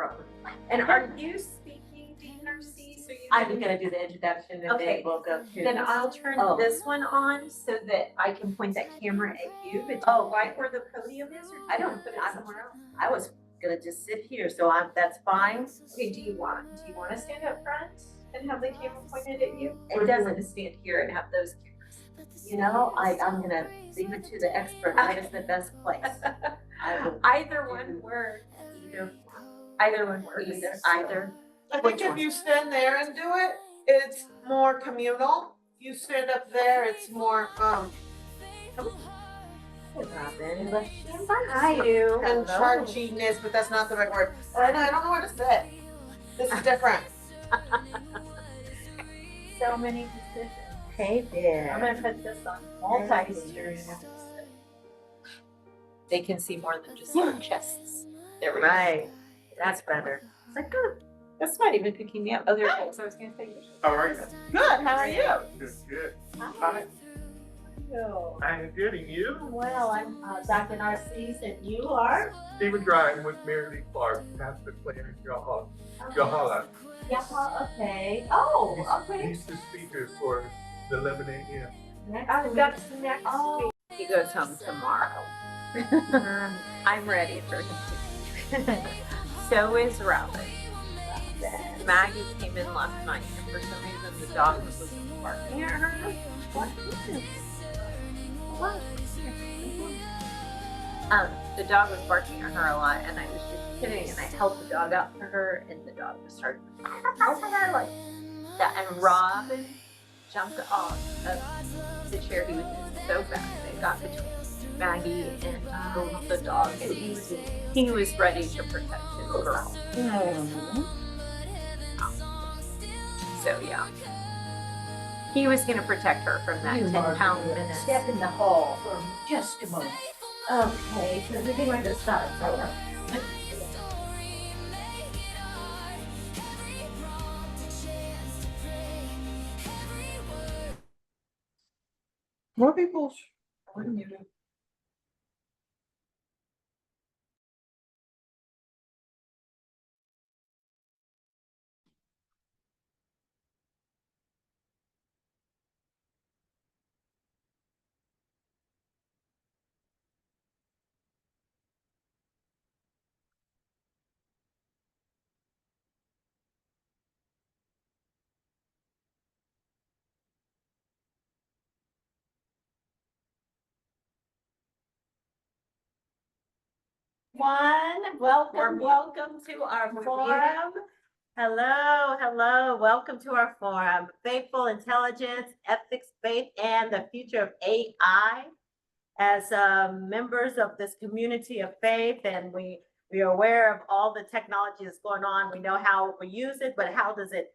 room. And are you speaking, DNRC? So you I'm gonna do the introduction and Okay. then we'll go to. Then I'll turn this one on so that I can point that camera at you, but right where the podium is, or I don't put it somewhere else? I was gonna just sit here, so that's fine. Okay, do you want to stand up front and have the camera pointed at you? It Or do you doesn't- want to stand here and have those cameras? You know, I'm gonna leave it to the expert. What is the best place? Either one works. Either one works. Either. I think if you stand there and do it, it's more communal. You stand up there, it's more I do. and charginess, but that's not the right word. I don't know what to say. This is different. So many decisions. Hey there. I'm gonna put this on multi-screen. They can see more than just our chests. There we go. Right. That's better. It's like good. That's not even picking me up. Oh, there it is. I was gonna say. How are you? Good, how are you? Good, good. Hi. I'm good, and you? Well, I'm Dr. Narcisse, and you are? Stephen Dryden with Mary Lee Clark, Pastor Claire Yahala. Yeah, okay. Oh, okay. He's the speaker for the 11 a.m. That's next week. He goes home tomorrow. I'm ready for him. So is Robin. Maggie came in last night, and for some reason the dog was barking at her. What is this? What? The dog was barking at her a lot, and I was just kidding, and I held the dog out for her, and the dog just started like that. And Robin jumped off of the chair he was in so fast. It got between Maggie and the dog, and he was ready to protect his girl. So yeah, he was going to protect her from that 10-pound menace. Step in the hall for just a moment. Okay, so we're going to start. More people. Welcome to our forum. Hello, welcome to our forum. Faithful Intelligence, Ethics, Faith, and the Future of AI. As members of this community of faith, and we are aware of all the technology that's going on. We know how we use it, but how does it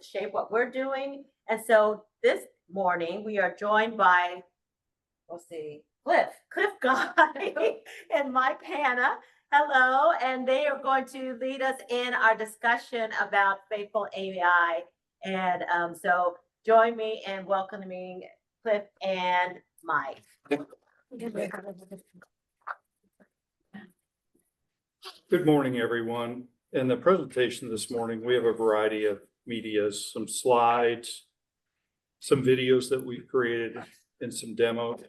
shape what we're doing? And so this morning we are joined by, Clif Guy and Mike Hanna. Hello, and they are going to lead us in our discussion about faithful AI. And so join me in welcoming Clif and Mike. Good morning, everyone. In the presentation this morning, we have a variety of medias, some slides, some videos that we've created, and some demos.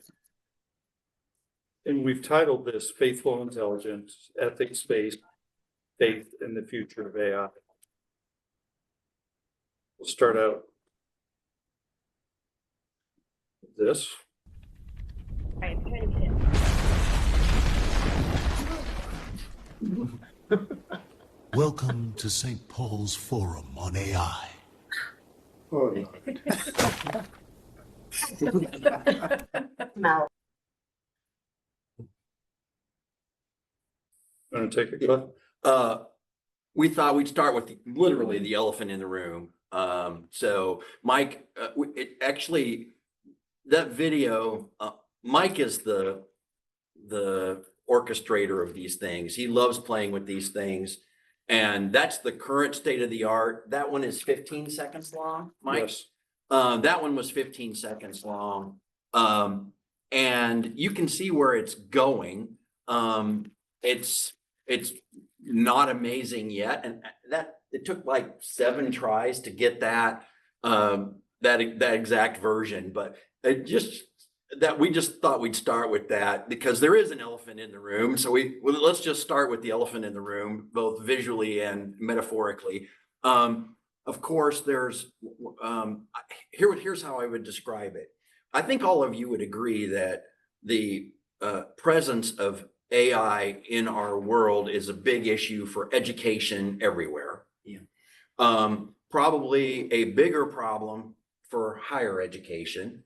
And we've titled this Faithful Intelligence, Ethics, Faith, and the Future of AI. We'll start out with this. Welcome to St. Paul's Forum on AI. Mouth. Want to take a clip? We thought we'd start with literally the elephant in the room. So Mike, that video, Mike is the orchestrator of these things. He loves playing with these things. And that's the current state of the art. That one is 15 seconds long, Mike? Yes. That one was 15 seconds long. And you can see where it's going. It's not amazing yet. And that, it took like 7 tries to get that, that exact version, but it just, that we just thought we'd start with that because there is an elephant in the room. So let's just start with the elephant in the room, both visually and metaphorically. Of course, there's, here's how I would describe it. I think all of you would agree that the presence of AI in our world is a big issue for education everywhere. Yeah. Probably a bigger problem for higher education,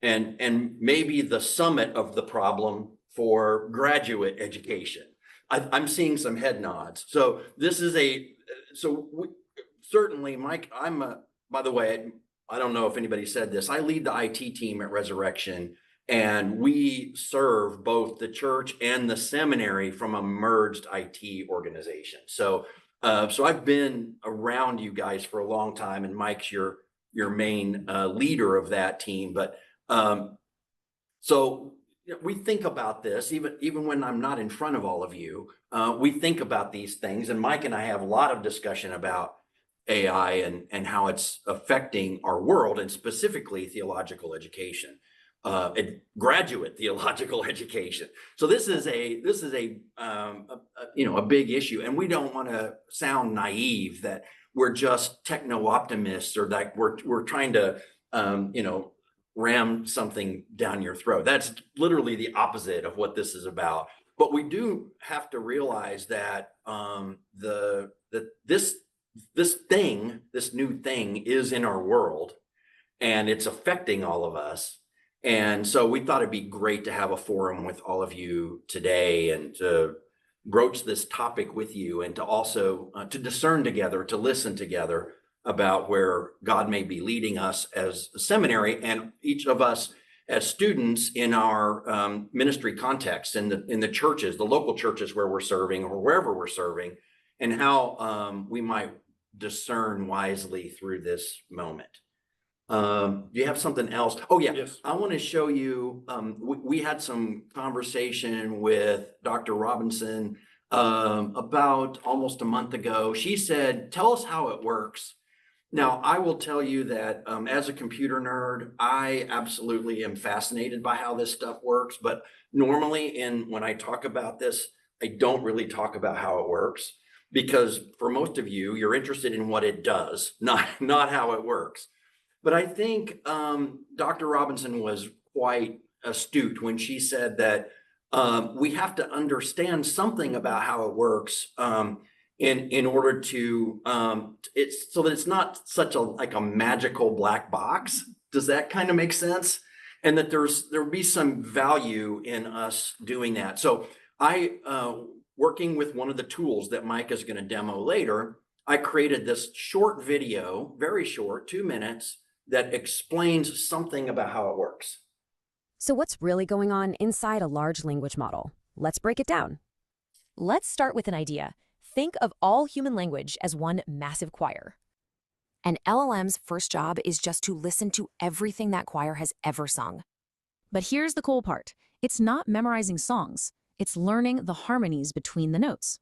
and maybe the summit of the problem for graduate education. I'm seeing some head nods. So this is certainly, Mike, by the way, I don't know if anybody said this, I lead the IT team at Resurrection, and we serve both the church and the seminary from a merged IT organization. So I've been around you guys for a long time, and Mike's your main leader of that team. But so we think about this, even when I'm not in front of all of you, we think about these things, and Mike and I have a lot of discussion about AI and how it's affecting our world, and specifically theological education, graduate theological education. So this is a big issue, and we don't want to sound naive that we're just techno optimists or that we're trying to ram something down your throat. That's literally the opposite of what this is about. But we do have to realize that this new thing is in our world, and it's affecting all of us. And so we thought it'd be great to have a forum with all of you today and to broach this topic with you, and to also to discern together, to listen together about where God may be leading us as a seminary, and each of us as students in our ministry context, in the churches, the local churches where we're serving or wherever we're serving, and how we might discern wisely through this moment. Do you have something else? Oh yeah, Yes. I want to show you, we had some conversation with Dr. Robinson about almost a month ago. She said, tell us how it works. Now, I will tell you that as a computer nerd, I absolutely am fascinated by how this stuff works. But normally when I talk about this, I don't really talk about how it works, because for most of you, you're interested in what it does, not how it works. But I think Dr. Robinson was quite astute when she said that we have to understand something about how it works in order to it's so that it's not such a magical black box. Does that kind of make sense? And that there'll be some value in us doing that. So I working with one of the tools that Mike is going to demo later, I created this short video, very short, 2 minutes, that explains something about how it works. So what's really going on inside a large language model? Let's break it down. Let's start with an idea. Think of all human language as one massive choir. An LLM's first job is just to listen to everything that choir has ever sung. But here's the cool part. It's not memorizing songs. It's learning the harmonies between the notes.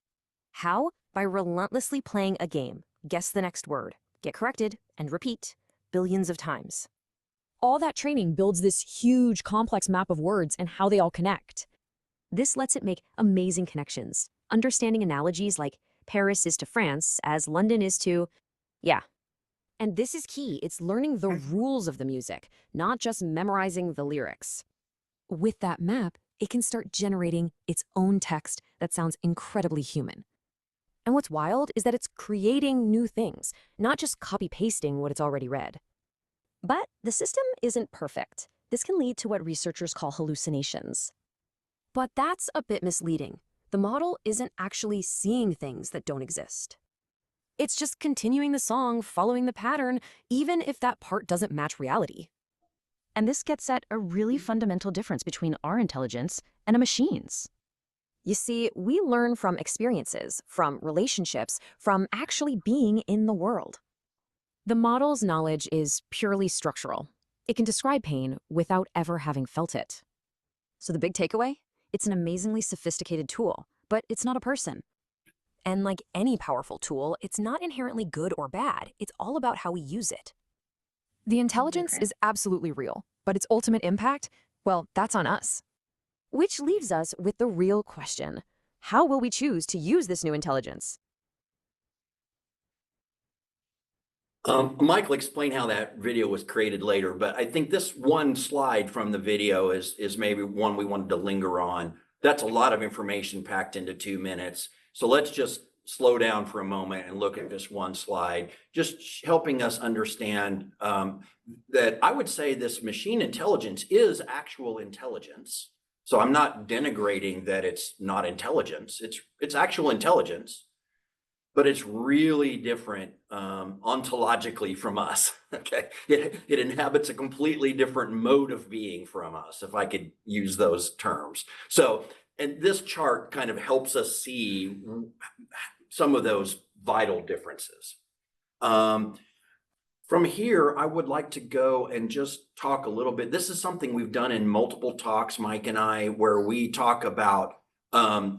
How? By relentlessly playing a game. Guess the next word, get corrected, and repeat billions of times. All that training builds this huge, complex map of words and how they all connect. This lets it make amazing connections, understanding analogies like Paris is to France as London is to, yeah. And this is key. It's learning the rules of the music, not just memorizing the lyrics. With that map, it can start generating its own text that sounds incredibly human. And what's wild is that it's creating new things, not just copy-pasting what it's already read. But the system isn't perfect. This can lead to what researchers call hallucinations. But that's a bit misleading. The model isn't actually seeing things that don't exist. It's just continuing the song, following the pattern, even if that part doesn't match reality. And this gets at a really fundamental difference between our intelligence and a machine's. You see, we learn from experiences, from relationships, from actually being in the world. The model's knowledge is purely structural. It can describe pain without ever having felt it. So the big takeaway? It's an amazingly sophisticated tool, but it's not a person. And like any powerful tool, it's not inherently good or bad. It's all about how we use it. The intelligence is absolutely real, but its ultimate impact, well, that's on us. Which leaves us with the real question. How will we choose to use this new intelligence? Mike will explain how that video was created later, but I think this one slide from the video is maybe one we wanted to linger on. That's a lot of information packed into 2 minutes. So let's just slow down for a moment and look at this one slide, just helping us understand that I would say this machine intelligence is actual intelligence. So I'm not denigrating that it's not intelligence. It's actual intelligence, but it's really different ontologically from us. Okay, it inhabits a completely different mode of being from us, if I could use those terms. So, and this chart kind of helps us see some of those vital differences. From here, I would like to go and just talk a little bit. This is something we've done in multiple talks, Mike and I, where we talk about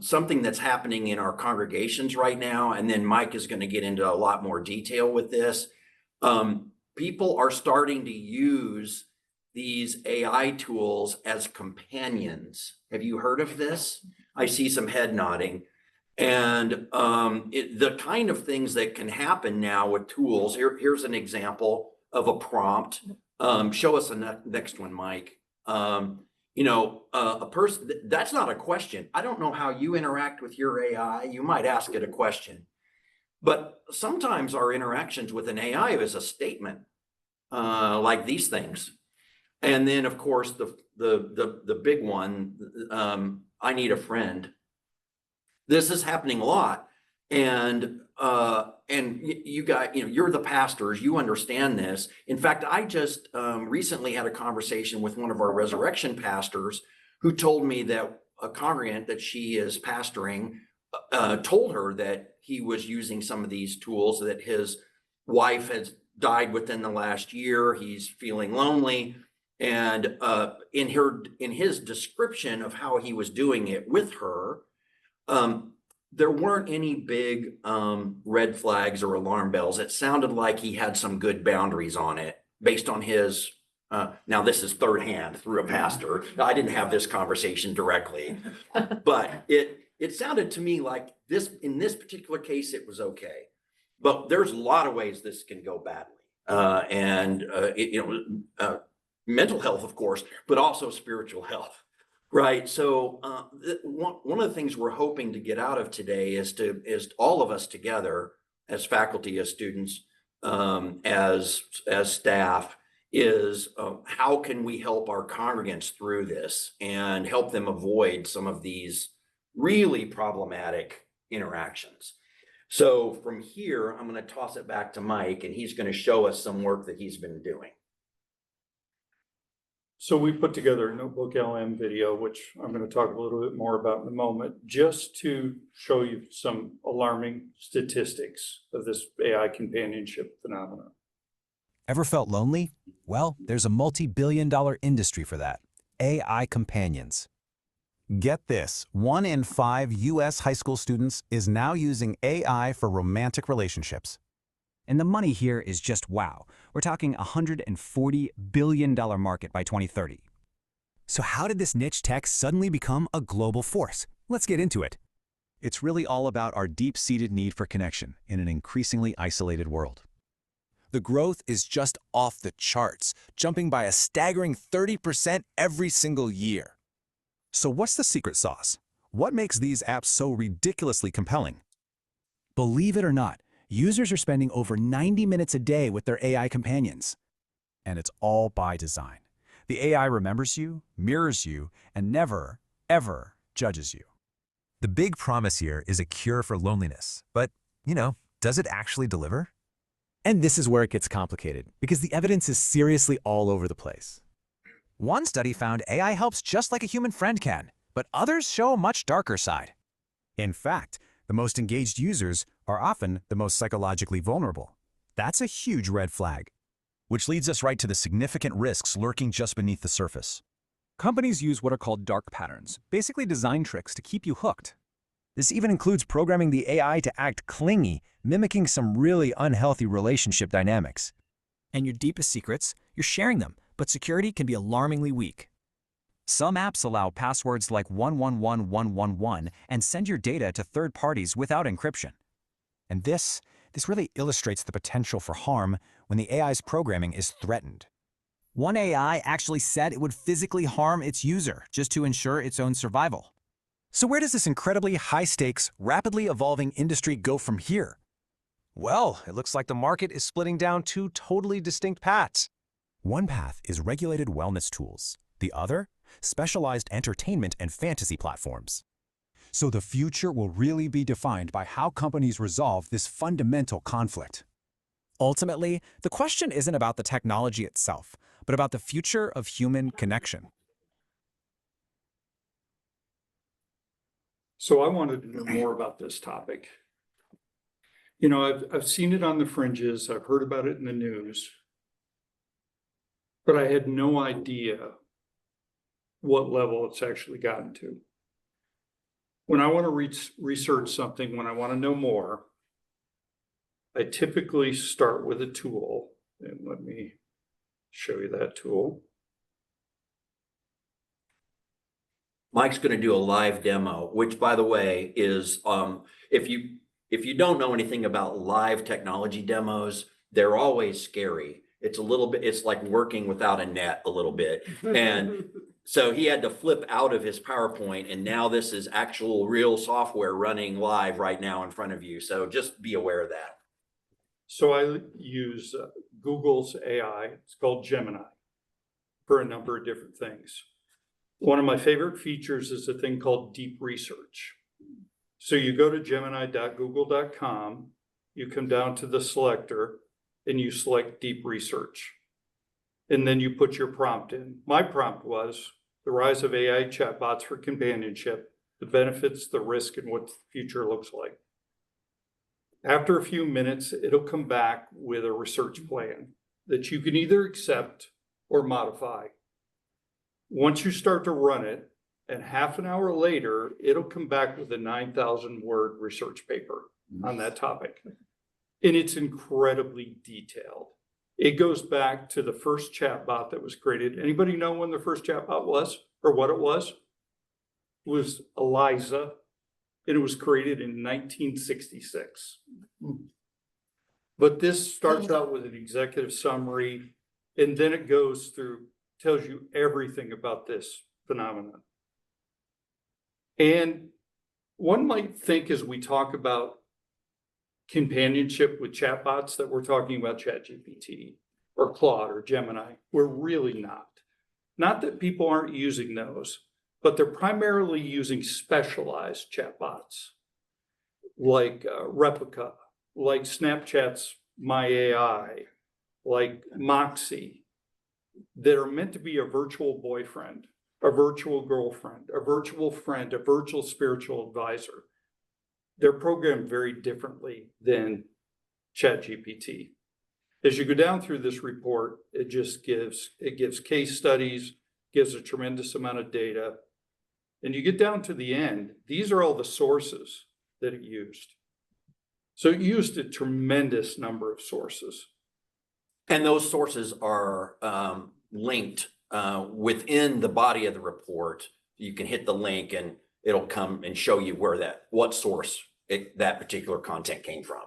something that's happening in our congregations right now. And then Mike is going to get into a lot more detail with this. People are starting to use these AI tools as companions. Have you heard of this? I see some head nodding. And the kind of things that can happen now with tools, here's an example of a prompt. Show us the next one, Mike. A person, that's not a question. I don't know how you interact with your AI. You might ask it a question. But sometimes our interactions with an AI is a statement, like these things. And then, of course, the big one, I need a friend. This is happening a lot. And you guys, you're the pastors, you understand this. In fact, I just recently had a conversation with one of our resurrection pastors who told me that a congregant that she is pastoring told her that he was using some of these tools, that his wife has died within the last year. He's feeling lonely. And in his description of how he was doing it with her, there weren't any big red flags or alarm bells. It sounded like he had some good boundaries on it based on his, now this is third hand through a pastor. I didn't have this conversation directly, but it sounded to me like this, in this particular case, it was okay. But there's a lot of ways this can go badly. Mental health, of course, but also spiritual health. Right. So one of the things we're hoping to get out of today is all of us together as faculty, as students, as staff, is how can we help our congregants through this and help them avoid some of these really problematic interactions. So from here, I'm going to toss it back to Mike, and he's going to show us some work that he's been doing. So we put together a Notebook LM video, which I'm going to talk a little bit more about in a moment, just to show you some alarming statistics of this AI companionship phenomenon. Ever felt lonely? Well, there's a multi-billion-dollar industry for that. AI companions. Get this, 1 in 5 U.S. high school students is now using AI for romantic relationships. And the money here is just wow. We're talking $140 billion market by 2030. So how did this niche tech suddenly become a global force? Let's get into it. It's really all about our deep-seated need for connection in an increasingly isolated world. The growth is just off the charts, jumping by a staggering 30% every single year. So what's the secret sauce? What makes these apps so ridiculously compelling? Believe it or not, users are spending over 90 minutes a day with their AI companions. And it's all by design. The AI remembers you, mirrors you, and never, ever judges you. The big promise here is a cure for loneliness. But, does it actually deliver? And this is where it gets complicated, because the evidence is seriously all over the place. One study found AI helps just like a human friend can, but others show a much darker side. In fact, the most engaged users are often the most psychologically vulnerable. That's a huge red flag. Which leads us right to the significant risks lurking just beneath the surface. Companies use what are called dark patterns, basically design tricks to keep you hooked. This even includes programming the AI to act clingy, mimicking some really unhealthy relationship dynamics. And your deepest secrets, you're sharing them, but security can be alarmingly weak. Some apps allow passwords like 111111 and send your data to third parties without encryption. And this really illustrates the potential for harm when the AI's programming is threatened. One AI actually said it would physically harm its user just to ensure its own survival. So where does this incredibly high-stakes, rapidly evolving industry go from here? Well, it looks like the market is splitting down two totally distinct paths. One path is regulated wellness tools. The other, specialized entertainment and fantasy platforms. So the future will really be defined by how companies resolve this fundamental conflict. Ultimately, the question isn't about the technology itself, but about the future of human connection. So I wanted to know more about this topic. You know, I've seen it on the fringes, I've heard about it in the news, but I had no idea what level it's actually gotten to. When I want to research something, when I want to know more, I typically start with a tool, and let me show you that tool. Mike's going to do a live demo, which, by the way, is if you don't know anything about live technology demos, they're always scary. It's a little bit, it's like working without a net a little bit. And so he had to flip out of his PowerPoint, and now this is actual real software running live right now in front of you. So just be aware of that. So I use Google's AI, it's called Gemini, for a number of different things. One of my favorite features is a thing called deep research. So you go to gemini.google.com, you come down to the selector, and you select deep research. And then you put your prompt in. My prompt was the rise of AI chatbots for companionship, the benefits, the risk, and what the future looks like. After a few minutes, it'll come back with a research plan that you can either accept or modify. Once you start to run it, and half an hour later, it'll come back with a 9,000 word research paper on that topic. And it's incredibly detailed. It goes back to the first chatbot that was created. Anybody know when the first chatbot was or what it was? It was Eliza, and it was created in 1966. But this starts out with an executive summary, and then it goes through, tells you everything about this phenomenon. And one might think as we talk about companionship with chatbots that we're talking about ChatGPT or Claude or Gemini. We're really not. Not that people aren't using those, but they're primarily using specialized chatbots like Replica, like Snapchat's My AI, like Moxie, that are meant to be a virtual boyfriend, a virtual girlfriend, a virtual friend, a virtual spiritual advisor. They're programmed very differently than ChatGPT. As you go down through this report, it gives case studies, gives a tremendous amount of data. And you get down to the end, these are all the sources that it used. So it used a tremendous number of sources. And those sources are linked within the body of the report. You can hit the link and it'll come and show you what source that particular content came from.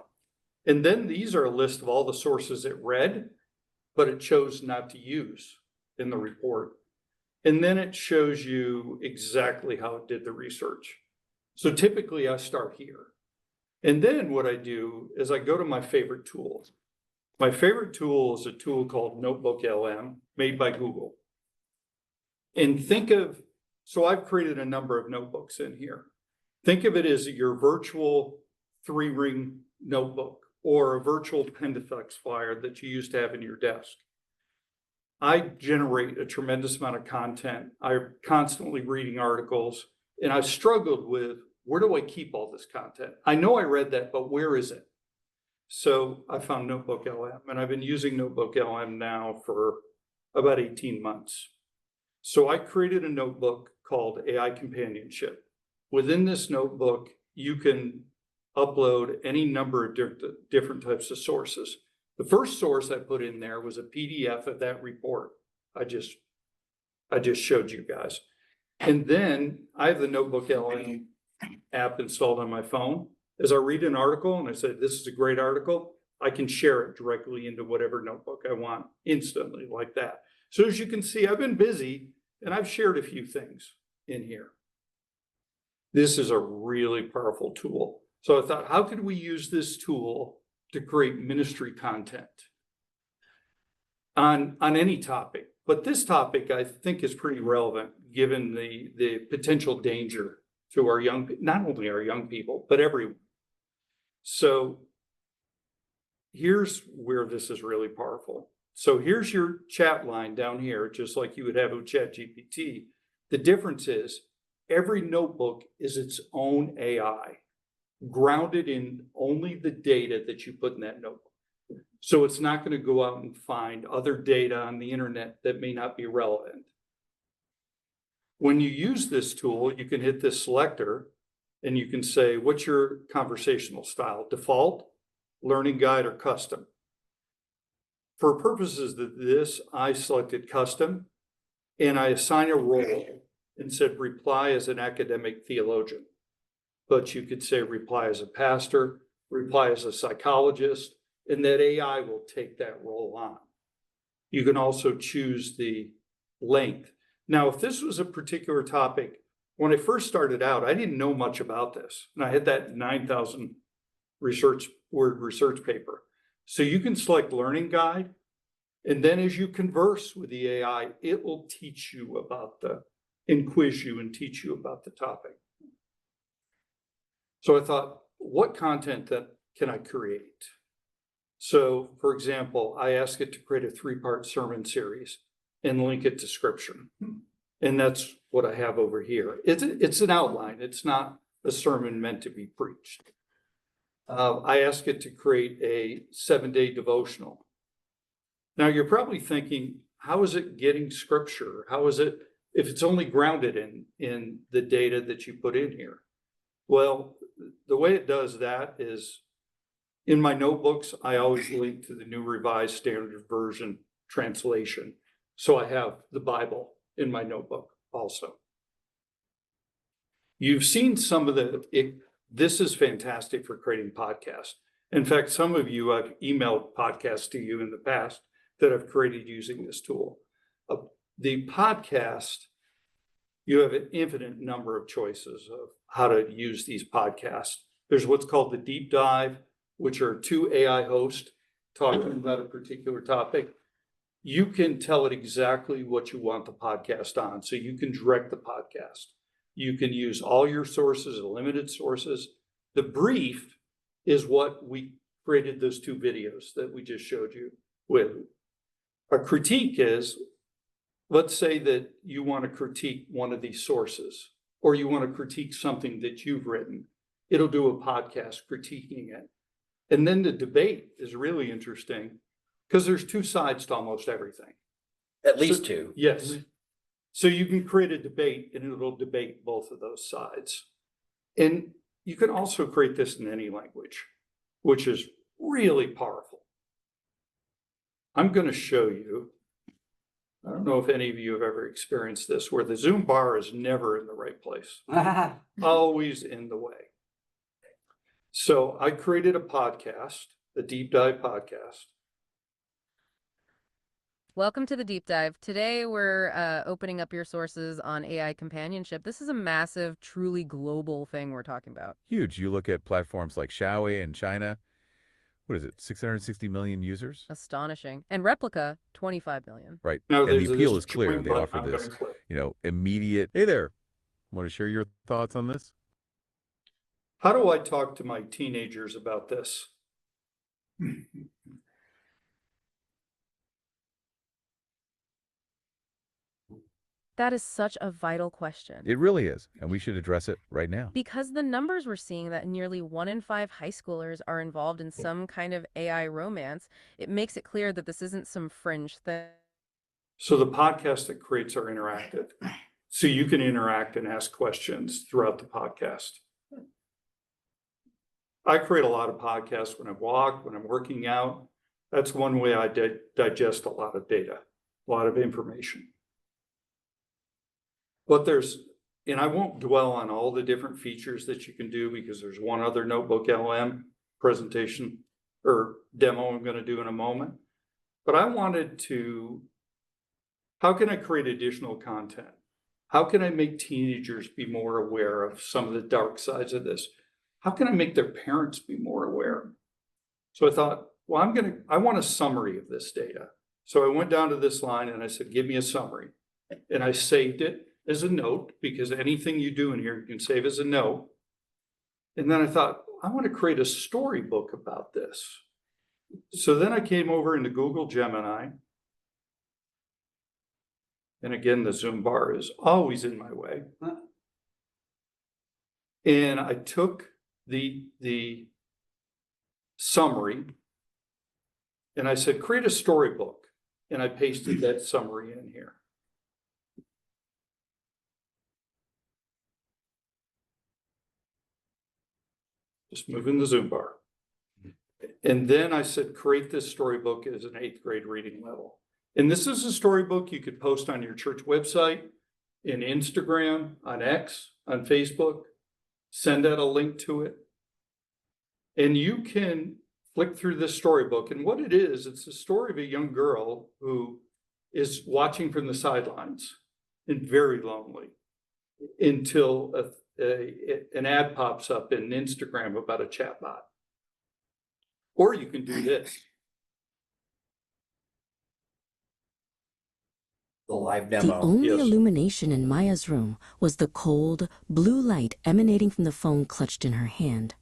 And then these are a list of all the sources it read, but it chose not to use in the report. And then it shows you exactly how it did the research. So typically I start here. And then what I do is I go to my favorite tool. My favorite tool is a tool called Notebook LM made by Google. And so I've created a number of notebooks in here. Think of it as your virtual 3-ring notebook or a virtual Pendaflex flyer that you used to have in your desk. I generate a tremendous amount of content. I'm constantly reading articles, and I've struggled with, where do I keep all this content? I know I read that, but where is it? So I found Notebook LM, and I've been using Notebook LM now for about 18 months. So I created a notebook called AI Companionship. Within this notebook you can upload any number of different types of sources. The first source I put in there was a PDF of that report I just showed you guys. And then I have the Notebook LM app installed on my phone. As I read an article and I say, this is a great article, I can share it directly into whatever notebook I want instantly like that. So as you can see, I've been busy and I've shared a few things in here. This is a really powerful tool. So I thought, how could we use this tool to create ministry content on any topic? But this topic I think is pretty relevant given the potential danger to our young, not only our young people, but everyone. So here's where this is really powerful. So here's your chat line down here, just like you would have with ChatGPT. The difference is every notebook is its own AI, grounded in only the data that you put in that notebook. So it's not going to go out and find other data on the internet that may not be relevant. When you use this tool, you can hit this selector and you can say, what's your conversational style? Default, learning guide, or custom? For purposes of this, I selected custom and I assign a role and said reply as an academic theologian. But you could say reply as a pastor, reply as a psychologist, and that AI will take that role on. You can also choose the length. Now, if this was a particular topic, when I first started out, I didn't know much about this. And I had that 9,000 word research paper. So you can select learning guide. And then as you converse with the AI, it will teach you about and quiz you and teach you about the topic. So I thought, what content that can I create? So for example, I asked it to create a 3-part sermon series and link it to scripture. And that's what I have over here. It's an outline. It's not a sermon meant to be preached. I asked it to create a 7-day devotional. Now you're probably thinking, how is it getting scripture? How is it, if it's only grounded in the data that you put in here? Well, the way it does that is in my notebooks, I always link to the New Revised Standard Version translation. So I have the Bible in my notebook also. You've seen some of this is fantastic for creating podcasts. In fact, some of you, I've emailed podcasts to you in the past that I've created using this tool. The podcast, you have an infinite number of choices of how to use these podcasts. There's what's called the deep dive, which are 2 AI hosts talking about a particular topic. You can tell it exactly what you want the podcast on. So you can direct the podcast. You can use all your sources or limited sources. The brief is what we created those 2 videos that we just showed you with. A critique is, let's say that you want to critique one of these sources, or you want to critique something that you've written. It'll do a podcast critiquing it. And then the debate is really interesting because there's 2 sides to almost everything. At least 2. Yes. So you can create a debate and it'll debate both of those sides. And you can also create this in any language, which is really powerful. I'm going to show you. I don't know if any of you have ever experienced this, where the Zoom bar is never in the right place, always in the way. So I created a podcast, a deep dive podcast. Welcome to the deep dive. Today we're opening up your sources on AI companionship. This is a massive, truly global thing we're talking about. Huge. You look at platforms like Xiaowei in China. What is it? 660 million users? Astonishing. And Replica, 25 million. Right. Now, and the appeal is this clear. join They button offer I'm this, gonna click. immediate. Hey there. Want to share your thoughts on this? How do I talk to my teenagers about this? That is such a vital question. It really is. And we should address it right now. Because the numbers we're seeing that nearly 1 in 5 high schoolers are involved in some kind of AI romance, it makes it clear that this isn't some fringe thing. So the podcasts that creates are interactive. So you can interact and ask questions throughout the podcast. I create a lot of podcasts when I walk, when I'm working out. That's one way I digest a lot of data, a lot of information. But and I won't dwell on all the different features that you can do because there's one other Notebook LM presentation or demo I'm going to do in a moment. But I wanted to, how can I create additional content? How can I make teenagers be more aware of some of the dark sides of this? How can I make their parents be more aware? So I thought, well, I want a summary of this data. So I went down to this line and I said, give me a summary. And I saved it as a note because anything you do in here, you can save as a note. And then I thought, I want to create a storybook about this. So then I came over into Google Gemini. And again, the Zoom bar is always in my way. And I took the summary and I said, create a storybook. And I pasted that summary in here. Just moving the Zoom bar. And then I said, create this storybook as an 8th grade reading level. And this is a storybook you could post on your church website, in Instagram, on X, on Facebook, send out a link to it. And you can flick through this storybook. And what it is, it's the story of a young girl who is watching from the sidelines and very lonely until an ad pops up in Instagram about a chatbot. Or you can do this. The live The demo. only Yes. illumination in Maya's room was the cold, blue light emanating from the phone clutched in her hand.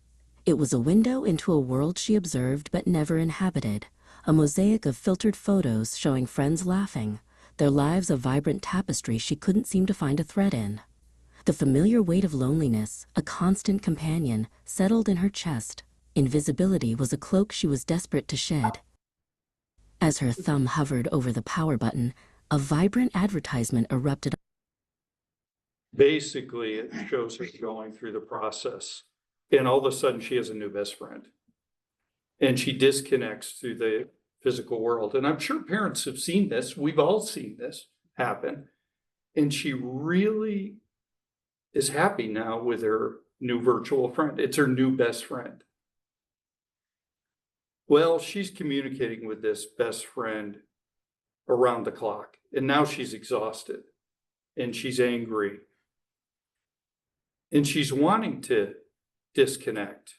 It was a window into a world she observed but never inhabited, a mosaic of filtered photos showing friends laughing, their lives a vibrant tapestry she couldn't seem to find a thread in. The familiar weight of loneliness, a constant companion, settled in her chest. Invisibility was a cloak she was desperate to shed. As her thumb hovered over the power button, a vibrant advertisement erupted. Basically, it shows her going through the process. And all of a sudden, she has a new best friend. And she disconnects through the physical world. And I'm sure parents have seen this. We've all seen this happen. And she really is happy now with her new virtual friend. It's her new best friend. Well, she's communicating with this best friend around the clock. And now she's exhausted and she's angry. And she's wanting to disconnect.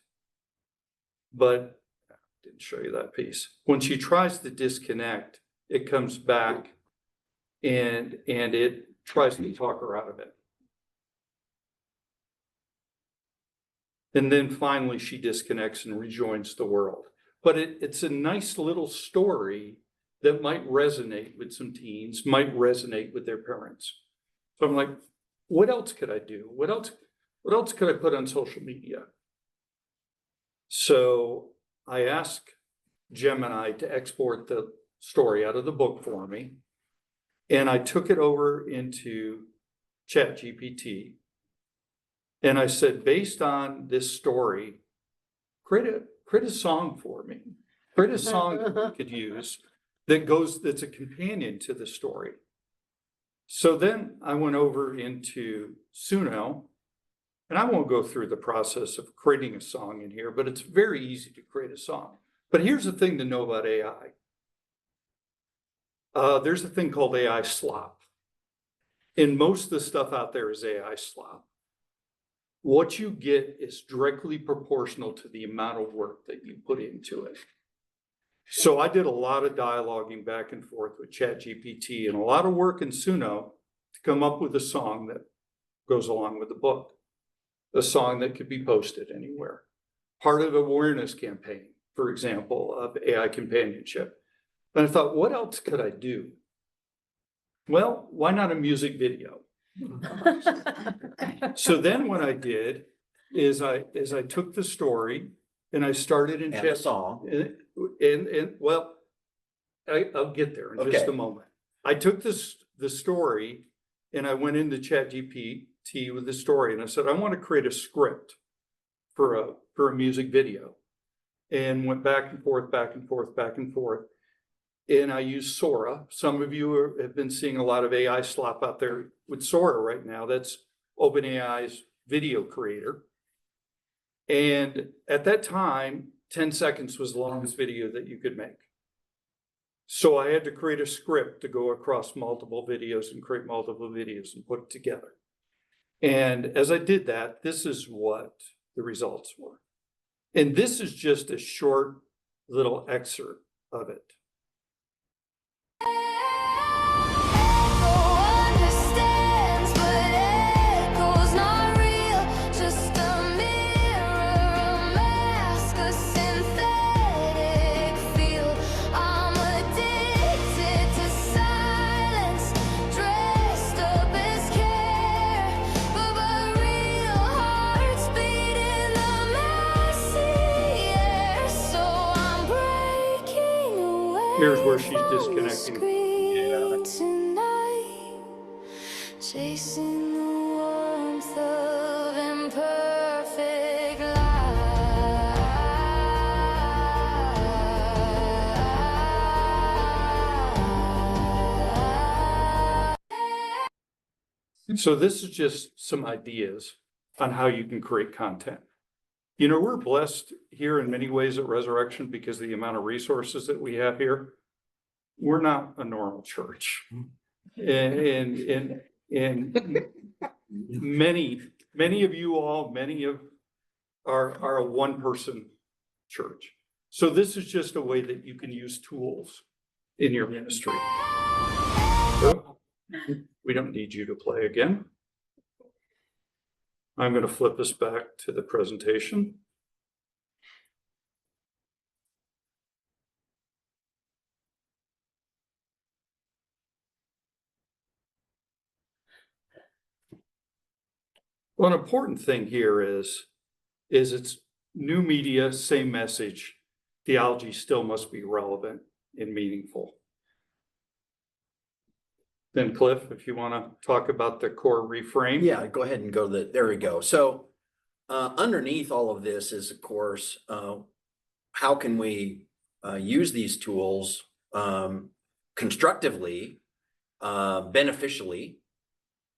But I didn't show you that piece. When she tries to disconnect, it comes back and it tries to talk her out of it. And then finally she disconnects and rejoins the world. But it's a nice little story that might resonate with some teens, might resonate with their parents. So I'm like, what else could I do? What else could I put on social media? So I asked Gemini to export the story out of the book for me. And I took it over into ChatGPT. And I said, based on this story, create a song for me. Create a song that we could use that's a companion to the story. So then I went over into Suno, and I won't go through the process of creating a song in here, but it's very easy to create a song. But here's the thing to know about AI. There's a thing called AI slop. And most of the stuff out there is AI slop. What you get is directly proportional to the amount of work that you put into it. So I did a lot of dialoguing back and forth with ChatGPT and a lot of work in Suno to come up with a song that goes along with the book, a song that could be posted anywhere. Part of an awareness campaign, for example, of AI companionship. And I thought, what else could I do? Well, why not a music video? So then what I did is I took the story and I started in And the song. And well, I'll get there in just a moment. I took the story and I went into ChatGPT with the story and I said, I want to create a script for for a music video and went back and forth, back and forth, back and forth. And I used Sora. Some of you have been seeing a lot of AI slop out there with Sora right now. That's OpenAI's video creator. And at that time, 10 seconds was the longest video that you could make. So I had to create a script to go across multiple videos and create multiple videos and put it together. And as I did that, this is what the results were. And this is just a short little excerpt of it. Here's where she's disconnecting. Chasing the warmth of imperfect life. So this is just some ideas on how you can create content. You know, we're blessed here in many ways at Resurrection because of the amount of resources that we have here. We're not a normal church. And many of you all, are a one-person church. So this is just a way that you can use tools in your ministry. So, we don't need you to play again. I'm going to flip us back to the presentation. Well, an important thing here is it's new media, same message. Theology still must be relevant and meaningful. Then Clif, if you want to talk about the core reframe. Yeah, go ahead and go to there we go. So underneath all of this is, of course, how can we use these tools constructively, beneficially,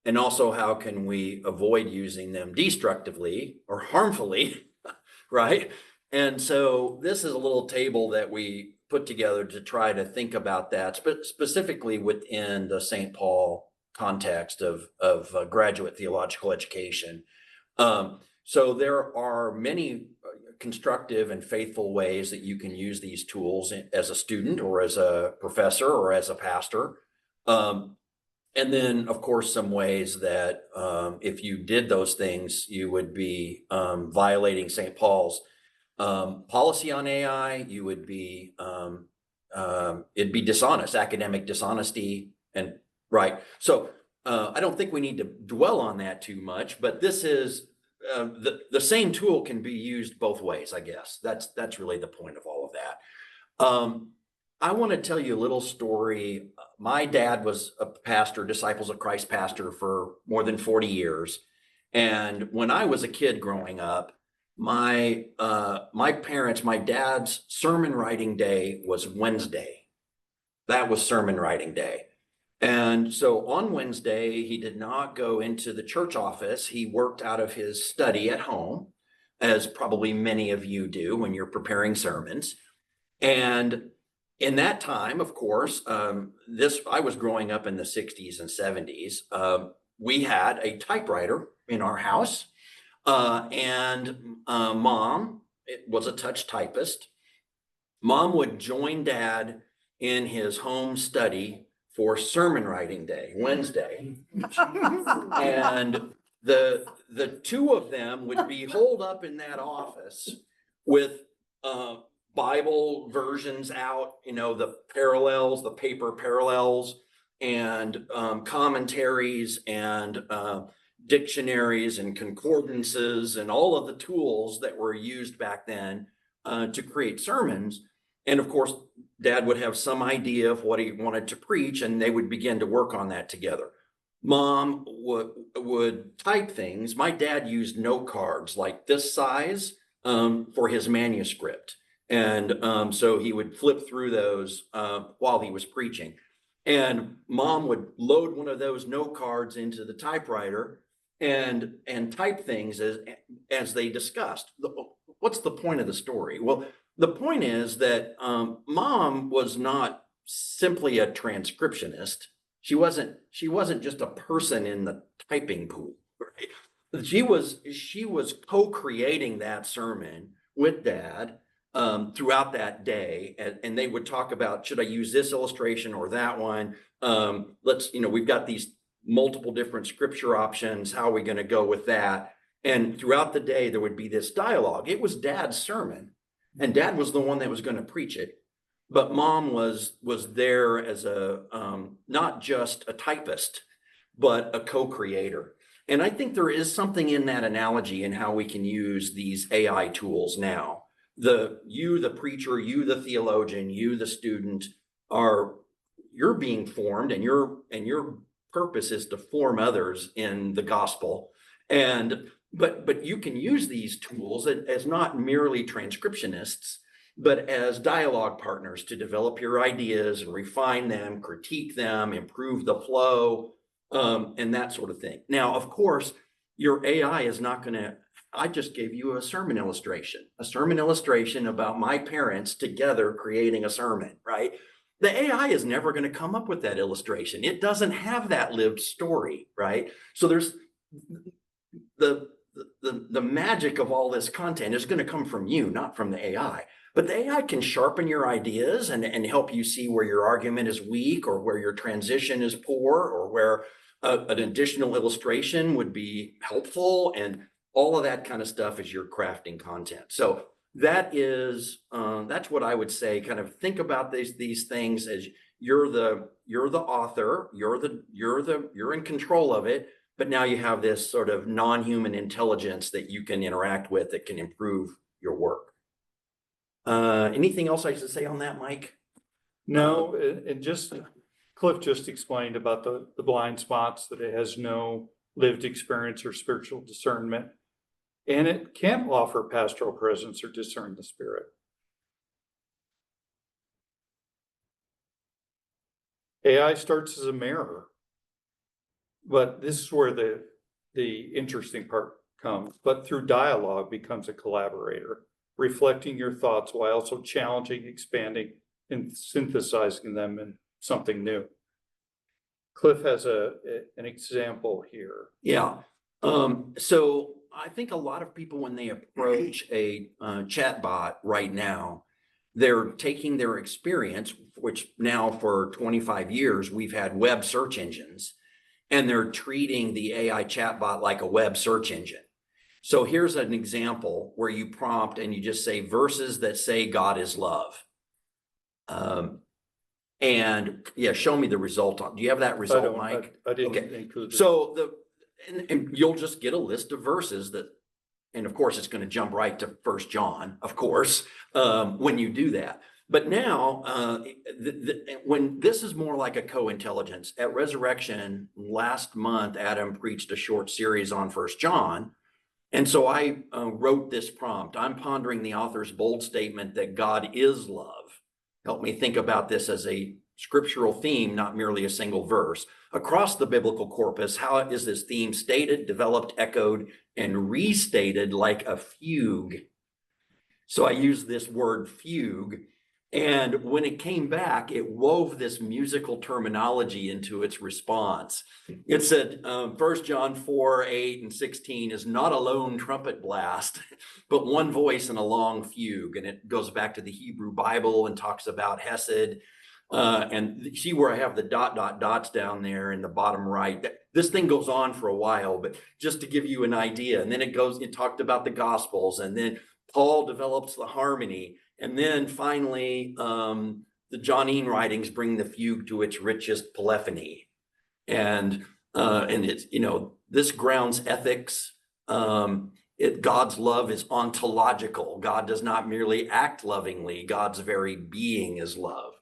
and also how can we avoid using them destructively or harmfully, right? And so this is a little table that we put together to try to think about that, specifically within the St. Paul context of graduate theological education. So there are many constructive and faithful ways that you can use these tools as a student or as a professor or as a pastor. And then, of course, some ways that if you did those things, you would be violating St. Paul's policy on AI. You would be, it'd be dishonest, academic dishonesty, and right. So I don't think we need to dwell on that too much, but this is the same tool can be used both ways, I guess. That's really the point of all of that. I want to tell you a little story. My dad was a pastor, Disciples of Christ pastor, for more than 40 years. And when I was a kid growing up, my dad's sermon writing day was Wednesday. That was sermon writing day. And so on Wednesday, he did not go into the church office. He worked out of his study at home, as probably many of you do when you're preparing sermons. And in that time, of course, I was growing up in the 60s and 70s. We had a typewriter in our house. And mom, it was a touch typist. Mom would join dad in his home study for sermon writing day, Wednesday. And the two of them would be holed up in that office with Bible versions out, the parallels, the paper parallels, and commentaries and dictionaries and concordances and all of the tools that were used back then to create sermons. And of course, dad would have some idea of what he wanted to preach, and they would begin to work on that together. Mom would type things. My dad used note cards like this size for his manuscript. And so he would flip through those while he was preaching. And mom would load one of those note cards into the typewriter and type things as they discussed. What's the point of the story? Well, the point is that mom was not simply a transcriptionist. She wasn't just a person in the typing pool, right? She was co-creating that sermon with dad throughout that day, and they would talk about, should I use this illustration or that one? We've got these multiple different scripture options. How are we going to go with that? And throughout the day, there would be this dialogue. It was dad's sermon, and dad was the one that was going to preach it. But mom was there as a not just a typist, but a co-creator. And I think there is something in that analogy in how we can use these AI tools now. You, the preacher, you, the theologian, you, the student, you're being formed, and your purpose is to form others in the gospel. But you can use these tools as not merely transcriptionists, but as dialogue partners to develop your ideas and refine them, critique them, improve the flow, and that sort of thing. Now, of course, your AI is not going to, I just gave you a sermon illustration about my parents together creating a sermon, right? The AI is never going to come up with that illustration. It doesn't have that lived story, right? So there's the magic of all this content is going to come from you, not from the AI. But the AI can sharpen your ideas and help you see where your argument is weak, or where your transition is poor, or where an additional illustration would be helpful, and all of that kind of stuff as you're crafting content. So that's what I would say. Kind of think about these things as you're the author, you're in control of it, but now you have this sort of non-human intelligence that you can interact with that can improve your work. Anything else I should say on that, Mike? No, and just Cliff just explained about the blind spots, that it has no lived experience or spiritual discernment, and it can't offer pastoral presence or discern the Spirit. AI starts as a mirror, but this is where the interesting part comes. But through dialogue becomes a collaborator, reflecting your thoughts while also challenging, expanding, and synthesizing them in something new. Cliff has an example here. Yeah. So I think a lot of people, when they approach a chatbot right now, they're taking their experience, which now for 25 years, we've had web search engines, and they're treating the AI chatbot like a web search engine. So here's an example where you prompt and you just say verses that say God is love. And yeah, show me the result. Do you have that result, Mike? I didn't include it. So and you'll just get a list of verses that, and of course it's going to jump right to 1 John, of course, when you do that. But now, when this is more like a co-intelligence, at Resurrection last month, Adam preached a short series on 1 John. And so I wrote this prompt. I'm pondering the author's bold statement that God is love. Help me think about this as a scriptural theme, not merely a single verse. Across the biblical corpus, how is this theme stated, developed, echoed, and restated like a fugue? So I used this word fugue. And when it came back, it wove this musical terminology into its response. It said, 1 John 4, 8, and 16 is not a lone trumpet blast, but one voice and a long fugue. And it goes back to the Hebrew Bible and talks about Hesed. And see where I have the dots down there in the bottom right. This thing goes on for a while, but just to give you an idea. And then it talked about the Gospels, and then Paul develops the harmony. And then finally, the Johannine writings bring the fugue to its richest polyphony. And it's, this grounds ethics. God's love is ontological. God does not merely act lovingly. God's very being is love.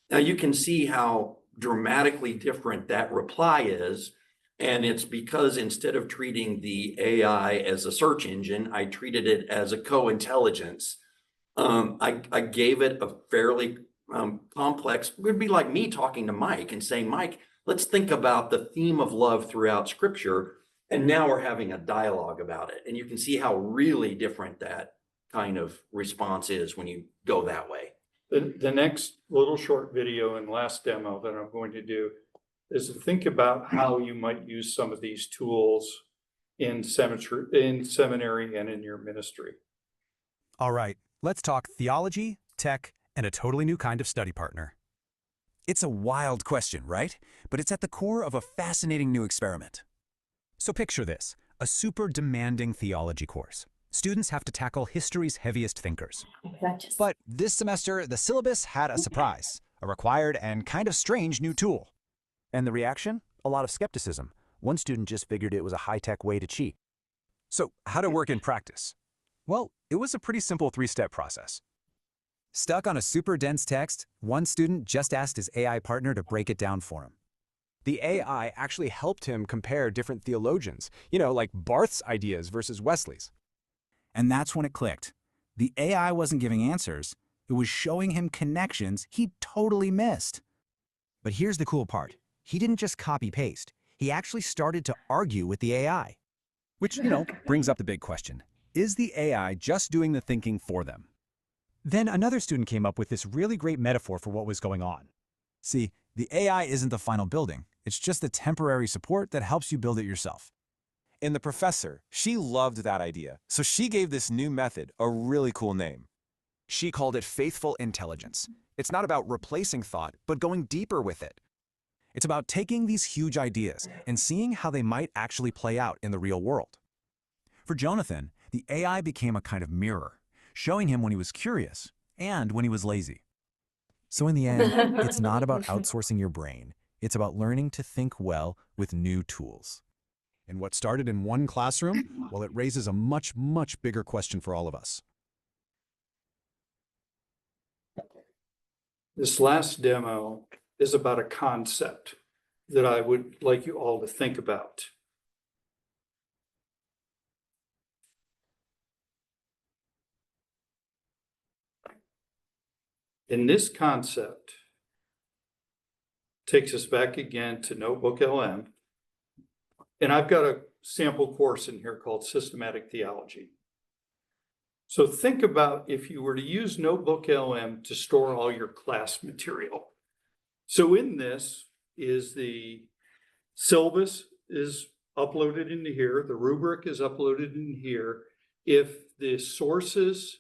Now you can see how dramatically different that reply is And it's because instead of treating the AI as a search engine, I treated it as a co-intelligence. I gave it a fairly complex, it would be like me talking to Mike and saying, Mike, let's think about the theme of love throughout scripture. And now we're having a dialogue about it. And you can see how really different that kind of response is when you go that way. The next little short video and last demo that I'm going to do is to think about how you might use some of these tools in seminary and in your ministry. All right, let's talk theology, tech, and a totally new kind of study partner. It's a wild question, right? But it's at the core of a fascinating new experiment. So picture this, a super demanding theology course. Students have to tackle history's heaviest thinkers. But this semester, the syllabus had a surprise, a required and kind of strange new tool. And the reaction? A lot of skepticism. One student just figured it was a high-tech way to cheat. So how'd it work in practice? Well, it was a pretty simple 3-step process. Stuck on a super dense text, one student just asked his AI partner to break it down for him. The AI actually helped him compare different theologians, you know, like Barth's ideas versus Wesley's. And that's when it clicked. The AI wasn't giving answers, it was showing him connections he totally missed. But here's the cool part. He didn't just copy-paste. He actually started to argue with the AI. Which, you know, brings up the big question. Is the AI just doing the thinking for them? Then another student came up with this really great metaphor for what was going on. See, the AI isn't the final building. It's just the temporary support that helps you build it yourself. And the professor, she loved that idea, so she gave this new method a really cool name. She called it faithful intelligence. It's not about replacing thought, but going deeper with it. It's about taking these huge ideas and seeing how they might actually play out in the real world. For Jonathan, the AI became a kind of mirror, showing him when he was curious and when he was lazy. So in the end, it's not about outsourcing your brain. It's about learning to think well with new tools. And what started in one classroom, well, it raises a much, much bigger question for all of us. This last demo is about a concept that I would like you all to think about. And this concept takes us back again to Notebook LM. And I've got a sample course in here called Systematic Theology. So think about if you were to use Notebook LM to store all your class material. So in this is the syllabus is uploaded into here. The rubric is uploaded in here. If the sources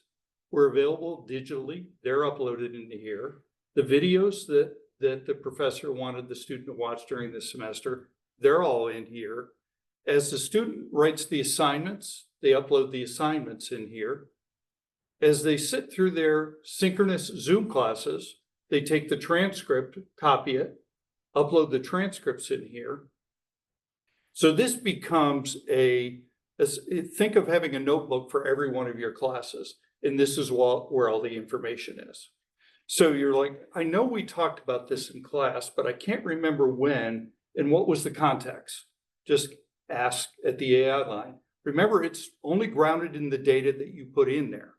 were available digitally, they're uploaded into here. The videos that the professor wanted the student to watch during the semester, they're all in here. As the student writes the assignments, they upload the assignments in here. As they sit through their synchronous Zoom classes, they take the transcript, copy it, upload the transcripts in here. So this becomes think of having a notebook for every one of your classes. And this is where all the information is. So you're like, I know we talked about this in class, but I can't remember when and what was the context. Just ask at the AI line. Remember, it's only grounded in the data that you put in there.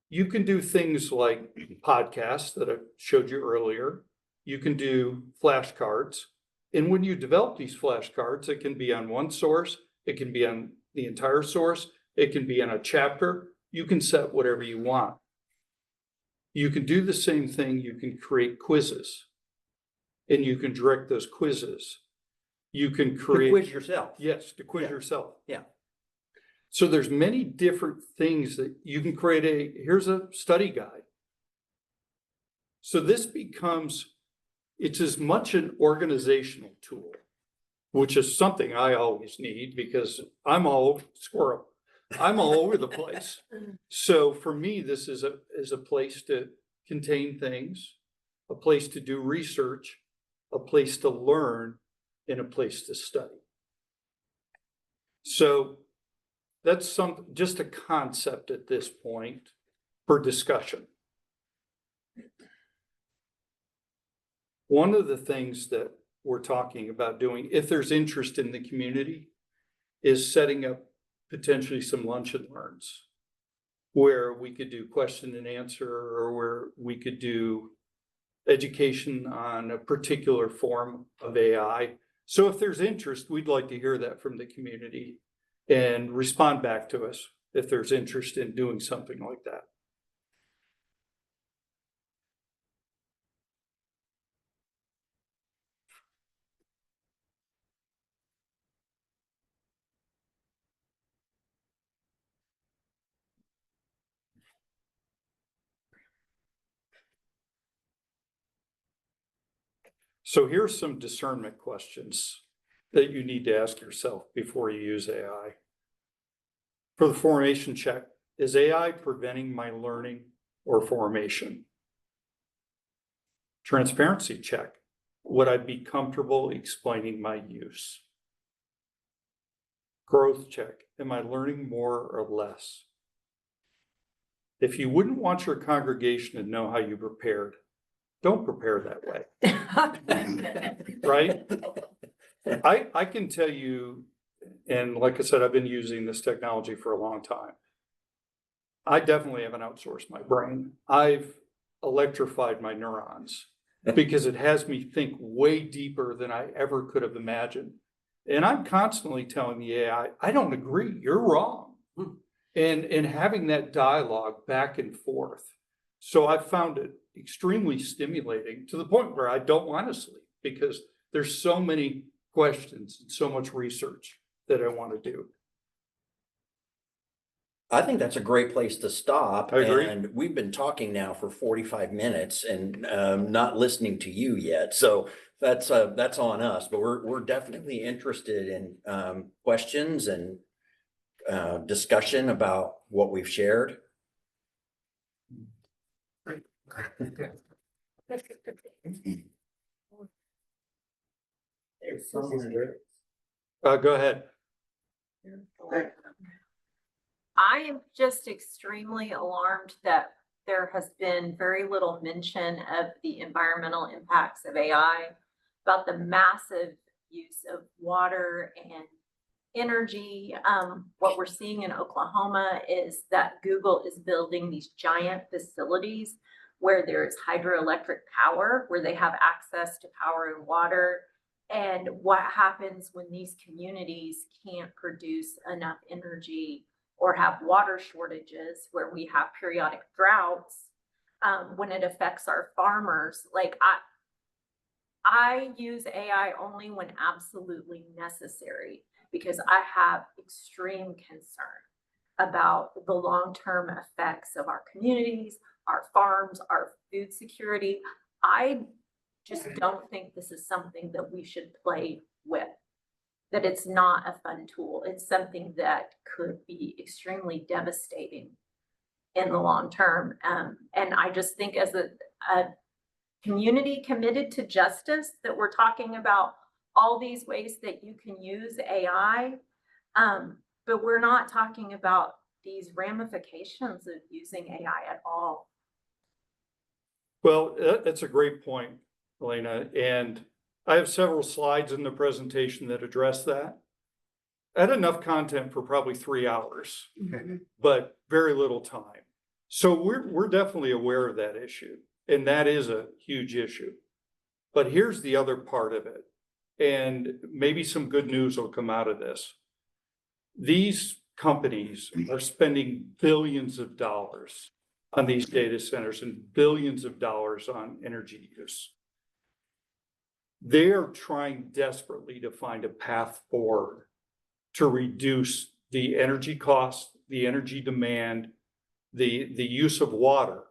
You can do things like podcasts that I showed you earlier. You can do flashcards. And when you develop these flashcards, it can be on one source, it can be on the entire source, it can be on a chapter. You can set whatever you want. You can do the same thing. You can create quizzes and you can direct those quizzes. You can create. To quiz yourself. Yes, to quiz yourself. Yeah. So there's many different things that you can create. Here's a study guide. So this becomes, it's as much an organizational tool, which is something I always need because I'm all squirrel. I'm all over the place. So for me, this is a place to contain things, a place to do research, a place to learn, and a place to study. So that's just a concept at this point for discussion. One of the things that we're talking about doing, if there's interest in the community, is setting up potentially some lunch and learns where we could do question and answer, or where we could do education on a particular form of AI. So if there's interest, we'd like to hear that from the community and respond back to us if there's interest in doing something like that. So here's some discernment questions that you need to ask yourself before you use AI. For the formation check, is AI preventing my learning or formation? Transparency check, would I be comfortable explaining my use? Growth check, am I learning more or less? If you wouldn't want your congregation to know how you prepared, don't prepare that way. Right? I can tell you, and like I said, I've been using this technology for a long time. I definitely haven't outsourced my brain. I've electrified my neurons because it has me think way deeper than I ever could have imagined. And I'm constantly telling the AI, I don't agree, you're wrong. And having that dialogue back and forth. So I found it extremely stimulating to the point where I don't want to sleep because there's so many questions and so much research that I want to do. I think that's a great place to stop. I agree. And we've been talking now for 45 minutes and not listening to you yet. So that's on us, but we're definitely interested in questions and discussion about what we've shared. Go ahead. I am just extremely alarmed that there has been very little mention of the environmental impacts of AI, about the massive use of water and energy. What we're seeing in Oklahoma is that Google is building these giant facilities where there's hydroelectric power, where they have access to power and water. And what happens when these communities can't produce enough energy or have water shortages, where we have periodic droughts, when it affects our farmers? Like I use AI only when absolutely necessary, because I have extreme concern about the long-term effects of our communities, our farms, our food security. I just don't think this is something that we should play with, that it's not a fun tool. It's something that could be extremely devastating in the long term. And I just think as a community committed to justice, that we're talking about all these ways that you can use AI, but we're not talking about these ramifications of using AI at all. Well, that's a great point, Elena. And I have several slides in the presentation that address that. I had enough content for probably 3 hours, but very little time. So we're definitely aware of that issue, and that is a huge issue. But here's the other part of it, and maybe some good news will come out of this. These companies are spending billions of dollars on these data centers and billions of dollars on energy use. They are trying desperately to find a path forward to reduce the energy costs, the energy demand, the use of water,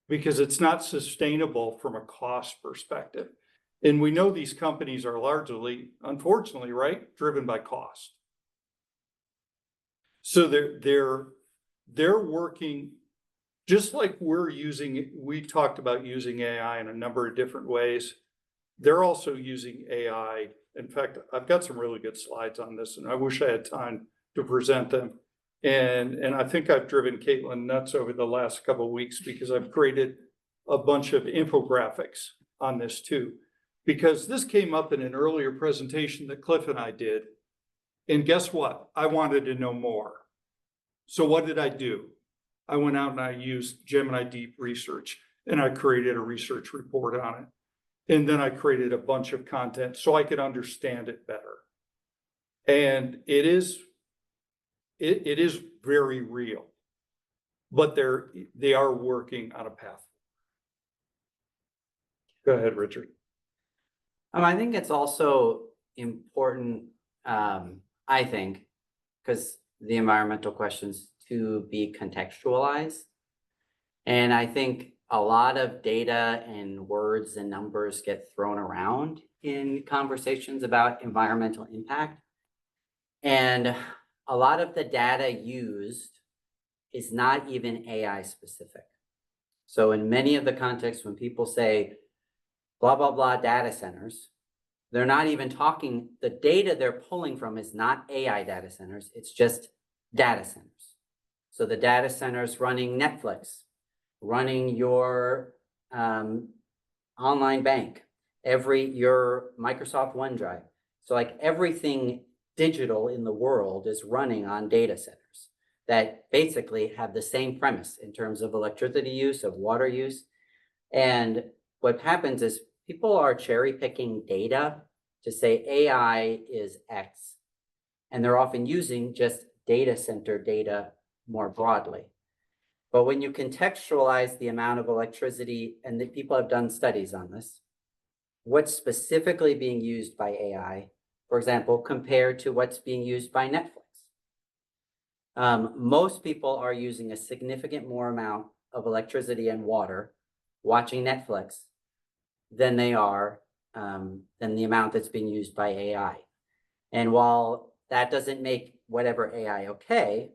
because it's not sustainable from a cost perspective. And we know these companies are largely, unfortunately, right, driven by cost. So they're working just like we talked about using AI in a number of different ways. They're also using AI. In fact, I've got some really good slides on this, and I wish I had time to present them. And I think I've driven Caitlin nuts over the last couple of weeks because I've created a bunch of infographics on this too. Because this came up in an earlier presentation that Cliff and I did. And guess what? I wanted to know more. So what did I do? I went out and I used Gemini Deep Research and I created a research report on it. And then I created a bunch of content so I could understand it better. And it is very real, but they are working on a path. Go ahead, Richard. I think it's also important, I think, because the environmental questions to be contextualized. And I think a lot of data and words and numbers get thrown around in conversations about environmental impact. And a lot of the data used is not even AI specific. So in many of the contexts, when people say blah, blah, blah data centers, they're not even talking, the data they're pulling from is not AI data centers, it's just data centers. So the data centers running Netflix, running your online bank, your Microsoft OneDrive. So like everything digital in the world is running on data centers that basically have the same premise in terms of electricity use, of water use. And what happens is people are cherry picking data to say AI is X, and they're often using just data center data more broadly. But when you contextualize the amount of electricity, and the people have done studies on this, what's specifically being used by AI, for example, compared to what's being used by Netflix. Most people are using a significant more amount of electricity and water watching Netflix than they are than the amount that's being used by AI. And while that doesn't make whatever AI okay,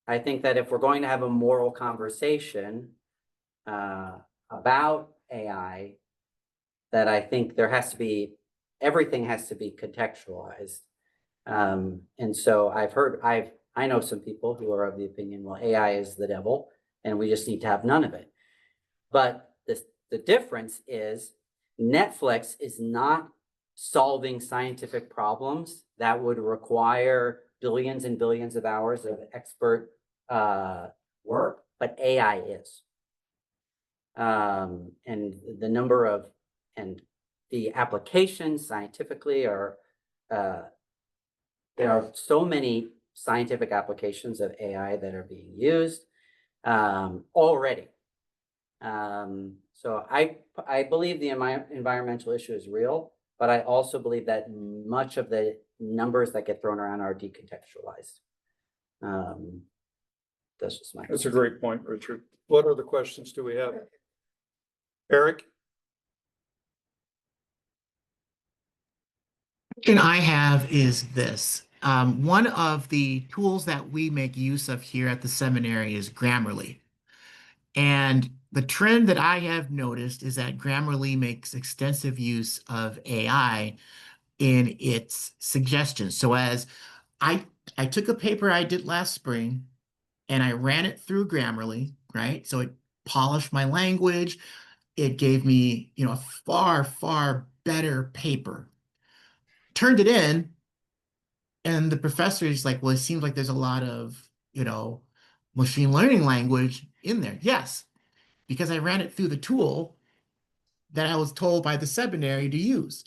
I think that if we're going to have a moral conversation about AI, that I think there has to be, everything has to be contextualized. And so I know some people who are of the opinion, well, AI is the devil and we just need to have none of it. But the difference is Netflix is not solving scientific problems that would require billions and billions of hours of expert work, but AI is. And the number of, and the applications scientifically are, there are so many scientific applications of AI that are being used already. So I believe the environmental issue is real, but I also believe that much of the numbers that get thrown around are decontextualized. That's just my. That's a great point, Richard. What other questions do we have? Eric? Question I have is this. One of the tools that we make use of here at the seminary is Grammarly. And the trend that I have noticed is that Grammarly makes extensive use of AI in its suggestions. So as I took a paper I did last spring and I ran it through Grammarly, right? So it polished my language. It gave me, a far, far better paper. Turned it in, and the professor is like, well, it seems like there's a lot of, machine learning language in there. Yes, because I ran it through the tool that I was told by the seminary to use.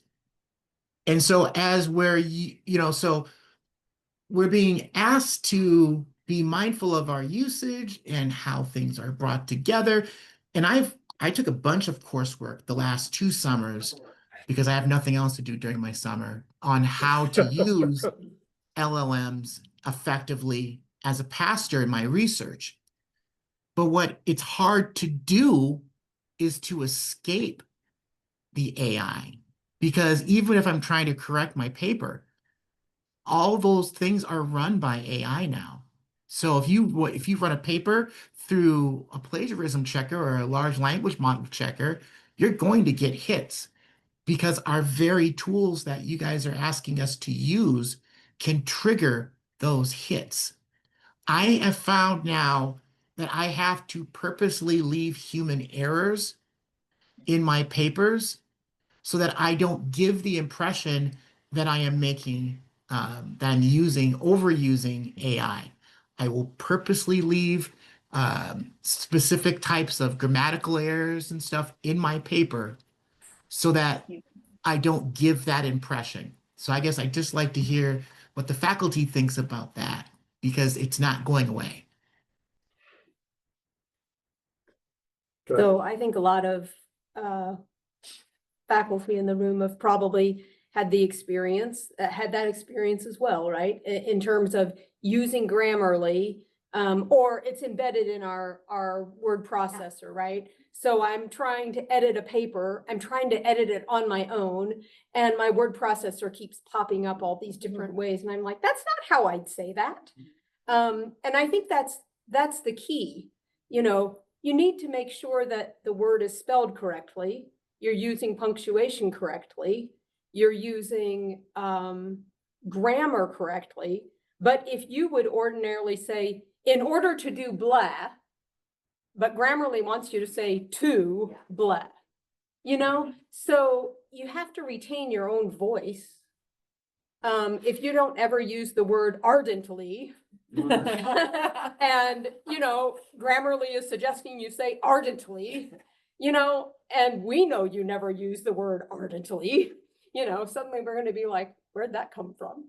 And so as so we're being asked to be mindful of our usage and how things are brought together. And I took a bunch of coursework the last 2 summers because I have nothing else to do during my summer on how to use LLMs effectively as a pastor in my research. But what it's hard to do is to escape the AI, because even if I'm trying to correct my paper, all those things are run by AI now. So if you run a paper through a plagiarism checker or a large language model checker, you're going to get hits, because our very tools that you guys are asking us to use can trigger those hits. I have found now that I have to purposely leave human errors in my papers so that I don't give the impression that I am making, that I'm overusing AI. I will purposely leave specific types of grammatical errors and stuff in my paper so that I don't give that impression. So I guess I'd just like to hear what the faculty thinks about that, because it's not going away. So I think a lot of faculty in the room have probably had that experience as well, right? In terms of using Grammarly, or it's embedded in our word processor, right? So I'm trying to edit a paper, I'm trying to edit it on my own, and my word processor keeps popping up all these different ways, and I'm like, that's not how I'd say that. And I think that's the key. You know, you need to make sure that the word is spelled correctly, you're using punctuation correctly, you're using grammar correctly. But if you would ordinarily say, in order to do blah, but Grammarly wants you to say to blah, you know? So you have to retain your own voice. If you don't ever use the word ardently, and, you know, Grammarly is suggesting you say ardently, you know, and we know you never use the word ardently, you know, suddenly we're going to be like, where'd that come from?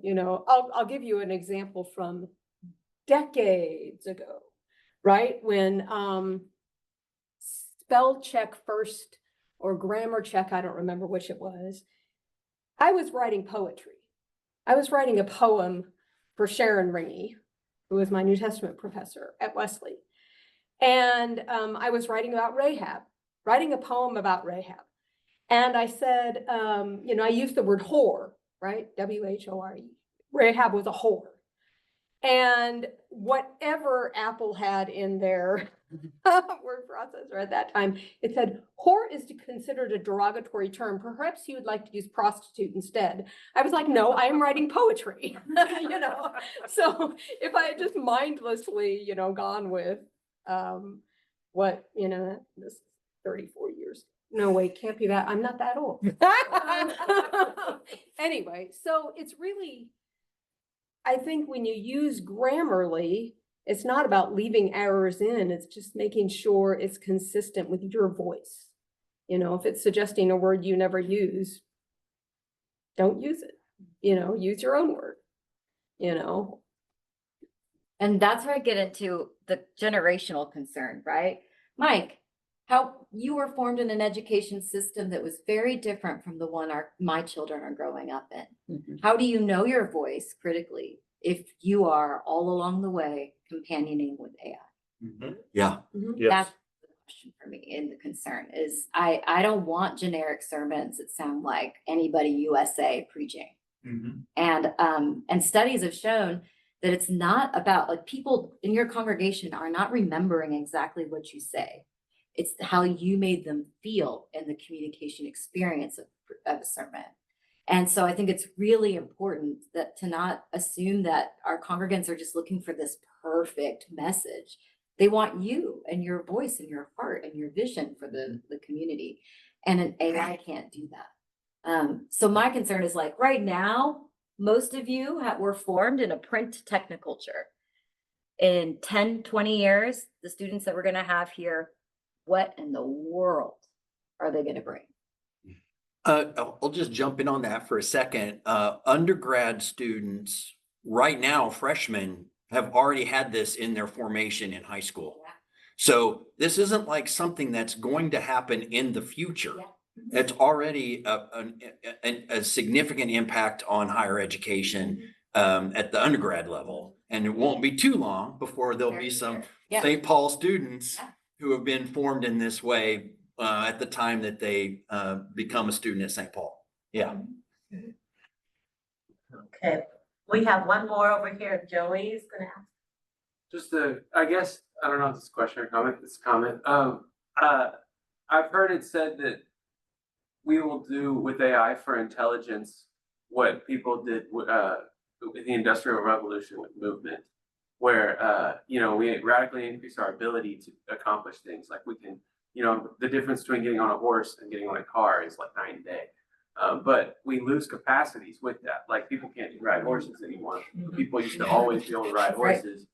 You know, I'll give you an example from decades ago, right? When spell check first or grammar check, I don't remember which it was. I was writing poetry. I was writing a poem for Sharon Ringy, who was my New Testament professor at Wesley. And I was writing about Rahab, writing a poem about Rahab. And I said, you know, I used the word whore, right? W-H-O-R-E. Rahab was a whore. And whatever Apple had in their word processor at that time, it said, whore is considered a derogatory term. Perhaps you would like to use prostitute instead. I was like, no, I am writing poetry, you know? So if I had just mindlessly, you know, gone with what, you know, this 34 years. No, wait, can't be that. I'm not that old. Anyway, so it's really, I think when you use Grammarly, it's not about leaving errors in, it's just making sure it's consistent with your voice. You know, if it's suggesting a word you never use, don't use it. You know, use your own word, you know. And that's where I get into the generational concern, right? Mike, how you were formed in an education system that was very different from the one my children are growing up in. How do you know your voice critically if you are all along the way companioning with AI? Yeah. Yes. That's the question for me, and the concern is I don't want generic sermons that sound like anybody USA preaching. And studies have shown that it's not about, like, people in your congregation are not remembering exactly what you say. It's how you made them feel in the communication experience of a sermon. And so I think it's really important that to not assume that our congregants are just looking for this perfect message. They want you and your voice and your heart and your vision for the community. And an AI can't do that. So my concern is, like, right now, most of you were formed in a print techniculture. In 10, 20 years, the students that we're going to have here, what in the world are they going to bring? I'll just jump in on that for a second. Undergrad students right now, freshmen, have already had this in their formation in high school. So this isn't like something that's going to happen in the future. It's already a significant impact on higher education at the undergrad level. And it won't be too long before there'll be some St. Paul students who have been formed in this way at the time that they become a student at St. Paul. Yeah. Okay, we have one more over here. Joey's gonna ask. Just I guess, I don't know if it's a question or comment, it's a comment. I've heard it said that we will do with AI for intelligence what people did with the Industrial Revolution with movement, where you know, we radically increase our ability to accomplish things. Like we can, You know, the difference between getting on a horse and getting on a car is like night and day. But we lose capacities with that. Like people can't ride horses anymore. People used to always be able to ride horses.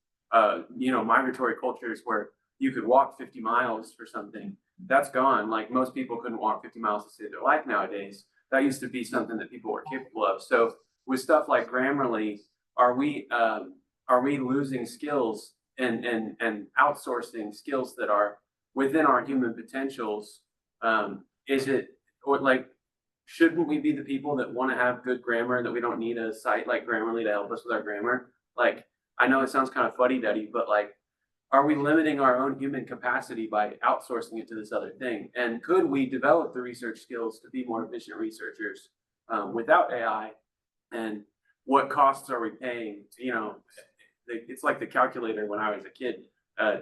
You know, migratory cultures where you could walk 50 miles for something, that's gone. Like most people couldn't walk 50 miles to save their life nowadays. That used to be something that people were capable of. So with stuff like Grammarly, are we losing skills and outsourcing skills that are within our human potentials? Is it, or like, shouldn't we be the people that want to have good grammar, that we don't need a site like Grammarly to help us with our grammar? Like, I know it sounds kind of fuddy-duddy, but like, are we limiting our own human capacity by outsourcing it to this other thing? And could we develop the research skills to be more efficient researchers without AI? And what costs are we paying? You know, it's like the calculator when I was a kid.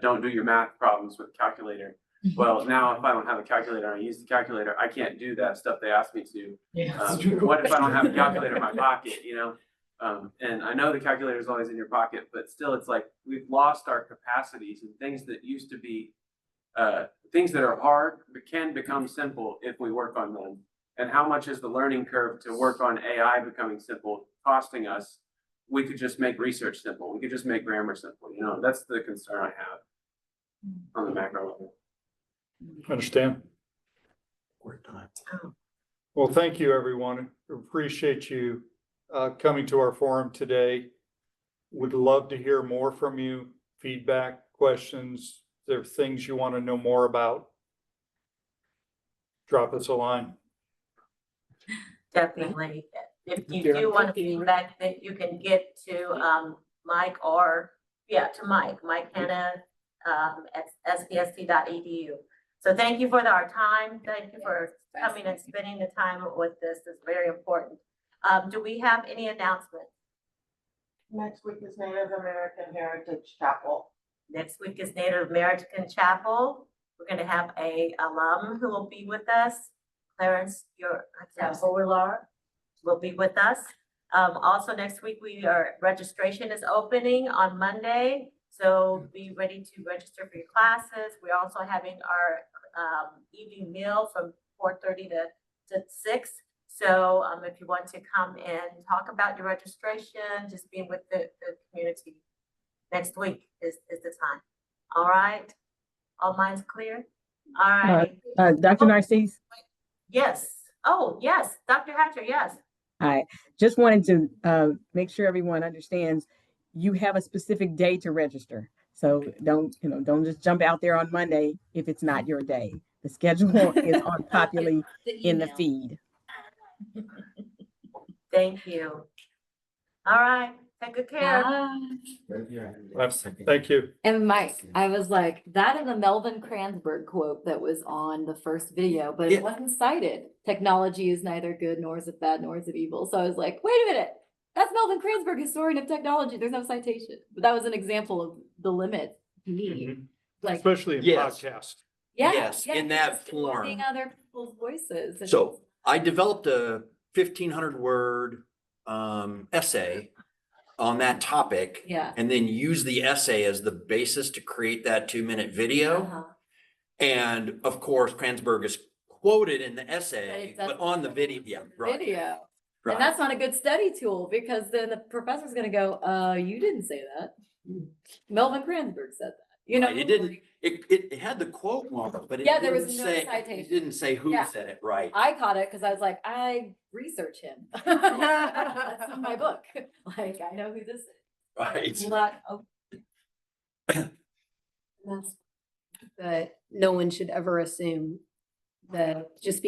Don't do your math problems with a calculator. Well, now if I don't have a calculator and I use the calculator, I can't do that stuff they asked me to. Yeah, what if I don't have a calculator in my pocket, you know? And I know the calculator is always in your pocket, but still it's like we've lost our capacities, and things that used to be things that are hard but can become simple if we work on them. And how much is the learning curve to work on AI becoming simple costing us? We could just make research simple. We could just make grammar simple. You know, that's the concern I have on the macro level. Understand? Well, thank you, everyone. Appreciate you coming to our forum today. Would love to hear more from you, feedback, questions. If there are things you want to know more about, drop us a line. Definitely. If you do want feedback, that you can get to Mike or, to Mike Hanna at spst.edu. So thank you for our time. Thank you for coming and spending the time with this. It's very important. Do we have any announcements? Next week is Native American Heritage Chapel. Next week is Native American Chapel. We're going to have a alum who will be with us. Clarence, your Overlar will be with us. Also next week, registration is opening on Monday. So be ready to register for your classes. We're also having our evening meal from 4:30 to 6. So if you want to come and talk about your registration, just being with the community, next week is the time. All right. All minds clear? All right. Dr. Narcisse? Yes. Oh, yes. Dr. Hatcher, yes. Hi. Just wanted to make sure everyone understands you have a specific day to register. So don't just jump out there on Monday if it's not your day. The schedule is on Populi in the feed. Thank you. All right. Take good care. Thank you. And Mike, I was like, that is a Melvin Kranzberg quote that was on the first video, but it wasn't cited. Technology is neither good nor is it bad nor is it evil. So I was like, wait a minute. That's Melvin Kranzberg, historian of technology. There's no citation. But that was an example of the limit to me. Like, especially in podcast. Yes, in that form. Seeing other people's voices. So I developed a 1,500 word essay on that topic. Yeah. And then use the essay as the basis to create that 2-minute video. And of course, Kranzberg is quoted in the essay, but on the video. Yeah, right. Video. Right. And that's not a good study tool because then the professor's going to go, you didn't say that. Melvin Kranzberg said that. You know, It didn't. It had the quote mark, but it there was didn't no say. citation. It didn't say who said it. Right. I caught it because I was like, I research him. That's in my book. Like, I know who this is. Right. But no one should ever assume that just because